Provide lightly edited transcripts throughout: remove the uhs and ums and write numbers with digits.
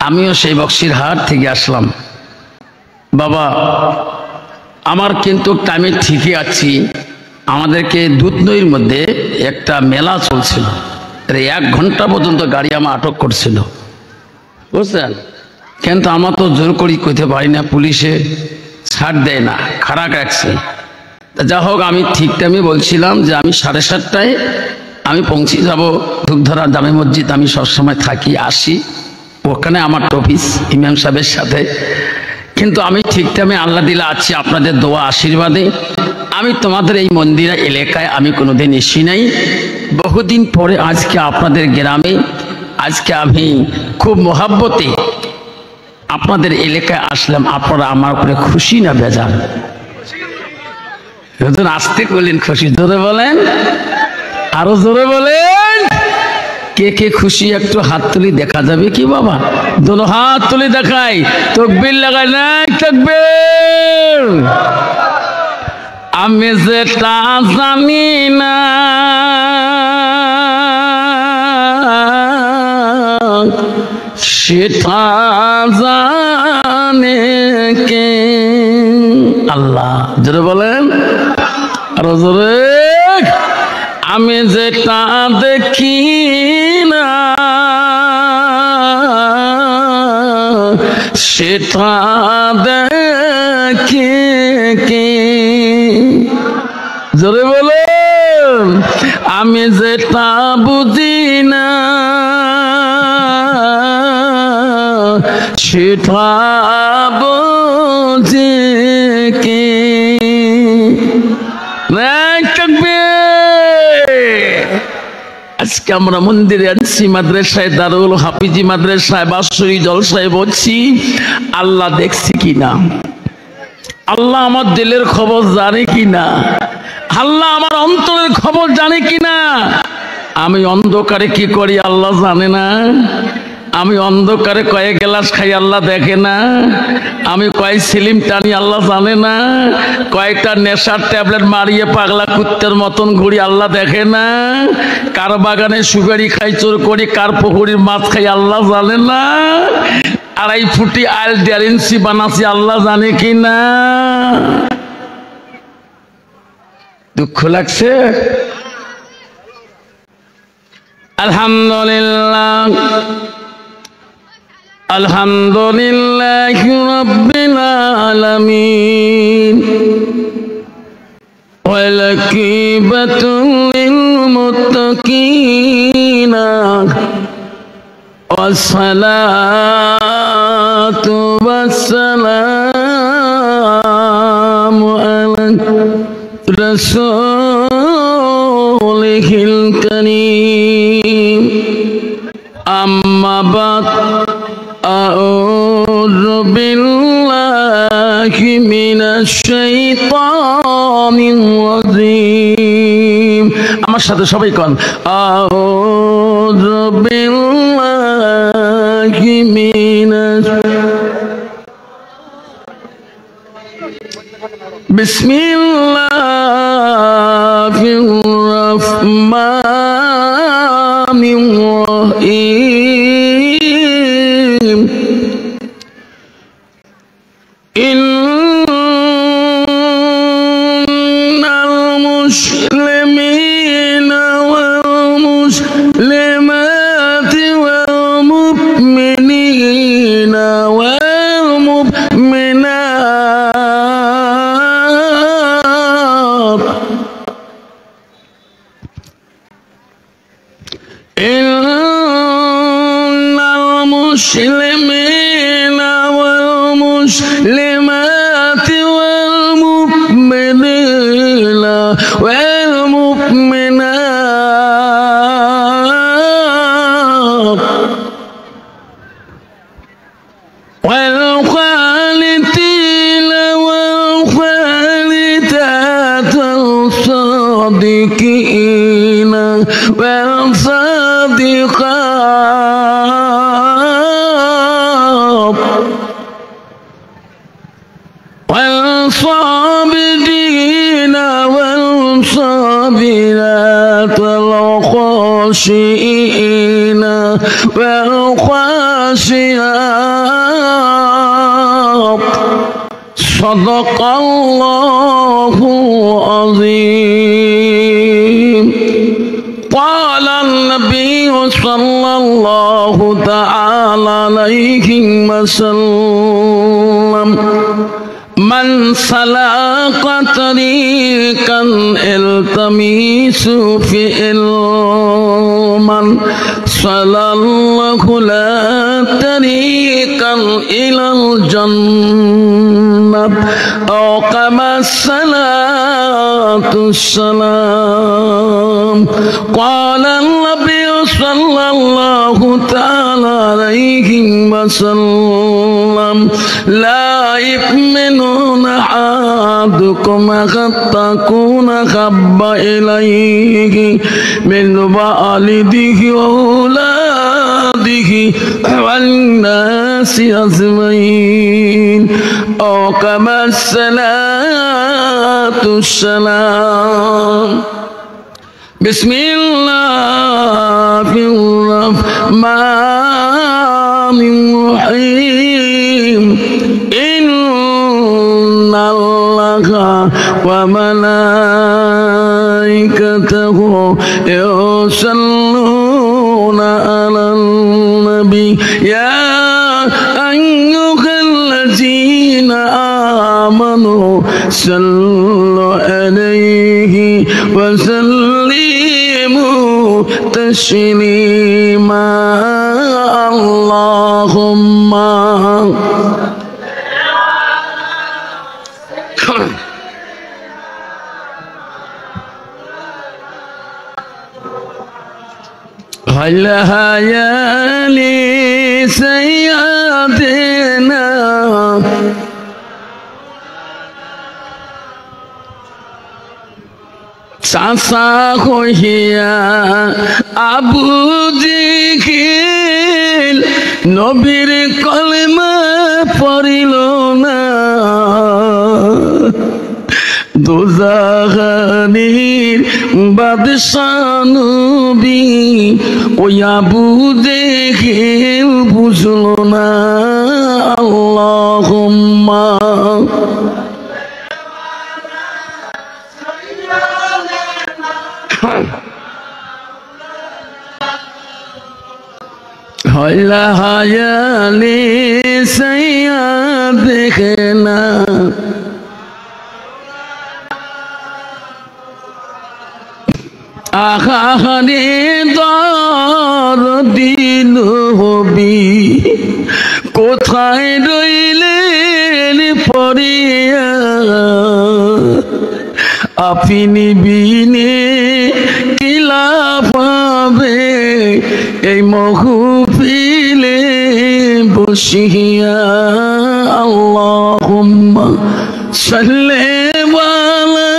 আমিও সেই বক্সিরহাট থেকে আসলাম। বাবা আমার কিন্তু টাইমে ঠিকই আছি। আমাদেরকে দুধনইর মধ্যে একটা মেলা চলছিল, 1 ঘন্টা পর্যন্ত গাড়ি আমার আটক করছিল, বুঝলেন? কিন্তু আমার তো জোর করি কইতে পারি না, পুলিশে ছাড় দেয় না, খারাপ রাখছে। যা হোক আমি ঠিক টাইমে বলছিলাম যে আমি 7:30টায় আমি পৌঁছে যাব ধূপধরা জামে মসজিদ। আমি সবসময় থাকি আসি, ওখানে আমার অফিস ইমাম সাহেবের সাথে। কিন্তু আমি ঠিক টাইমে আল্লাহ দিলে আছি আপনাদের দোয়া আশীর্বাদে। আমি তোমাদের এই মন্দির এলাকায় আমি কোনোদিন এসি নাই। বহুদিন পরে আজকে আপনাদের গ্রামে আজকে আমি খুব মহাব্বতে আপনাদের এলাকায় আসলাম। আপনারা আমার উপরে খুশি না বেজার? আসতে বললেন খুশি, জোরে বলেন, আরো জোরে বলেন। কে কে খুশি একটু হাত তুলি দেখা যাবে কি বাবা? দোনো হাত তুলি দেখাই, তাকবীর লাগাই নাই, তাকবীর। আমি যেটা জানি না সেটা জানে কে? আল্লাহ। জোরে বলেন, আরো জোরে। আমি যেটা দেখি না সেটা দেখে কে? জোরে বলেন। আমি যেটা বুঝি না সেটা বুঝে কে? আজকে আমরা মন্দিরে আনছি, মাদ্রাসায়, দারুল হাফিজি মাদ্রাসায় বাৎসরিক জলসায় বলছি। আল্লাহ দেখছি কিনা, আল্লাহ আমার দিলের খবর জানে কিনা, আল্লাহ আমার অন্তরের খবর জানে কিনা। আমি অন্ধকারে কি করি আল্লাহ জানে না? আমি অন্ধকারে কয়েক গ্লাস খাই আল্লাহ দেখে না? আমি কয় সিলিম টানি আল্লাহ জানে না? কয়েকটা নেশার ট্যাবলেট মারিয়ে পাগলা কুত্তের মতন ঘুরি আল্লাহ দেখে না? কার বাগানে সুপারি খাই চোর করি, কার পুকুরির মাছ খাই আল্লাহ জানে না? 2.5 ফুটি আইল 1.5 ইঞ্চি বানাচ্ছি আল্লাহ জানে কি না? দুঃখ লাগছে? আলহামদুলিল্লাহ, আলহামদুলিল্লাহি রাব্বিল আলামিন। ওয়াল আকিবাতুল লিল মুত্তাকিন। ওয়াসসালাতু ওয়াসসালামু আলা রাসূলিল কারীম। আম্মা বাদ। আউযু বিল্লাহি মিনাশ শাইতানির রাজীম। আমার সাথে সবাই কোন আউযু বিল্লাহি মিনাশ বিসমিল্লাহির রাহমানির রাহিম। ইন্নাল মুসলিমিনা ওয়াল মুসলিমাতি ওয়াল মুমিনিনা ওয়াল মুমিনাত ইন্নাল মুসলিমিনা ওয়াল মুসলিমাতি ওয়াল মুমিনিনা ওয়াল মুমিনাত ওয়াল খানিতিনা ওয়াল খানিতাত ওয়াল সাদিকিনা ওয়াল সাদিকাত والصابرين والصابرات والخاشعين والخاشعات الناشيات صدق الله العظيم. قال النبي صلى الله تعالى عليه وسلم من سلك طريقا التمس فيه علما سلله لا طريقا إلى الجنة أو كما الصلاة السلام. قال النبي صلى الله تعالى عليه وسلم لا يؤمن أحدكم حتى أكون أحب إليه من والده وأولاده والناس أجمعين أو كما الصلاة السلام. بسم الله الرحمن الرحيم. إن الله وملائكته يصلون على النبي يا أيها الذين آمنوا صلوا عليه وسلموا تسليما. اللهم هل هيا لسيادنا চাচা হইয়া আবু জিকিল নবীর কলমা পড়িল না দোজাখানির বাদশা নবী ওই আবু জিকিল বুঝল না। আল্লাহুম্মা হইলা হায়ালি সাইয়া দেখে না আহারে দর দিল হবি কোথায় রইলেন পড়িয়া আপনি বিনে কিলা পাবে এই মহফিলে বসিয়া। আল্লাহুম্মা সাল্লি আলা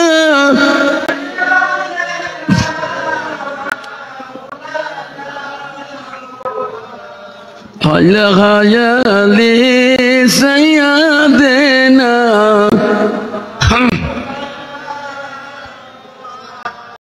আলা হায়ালি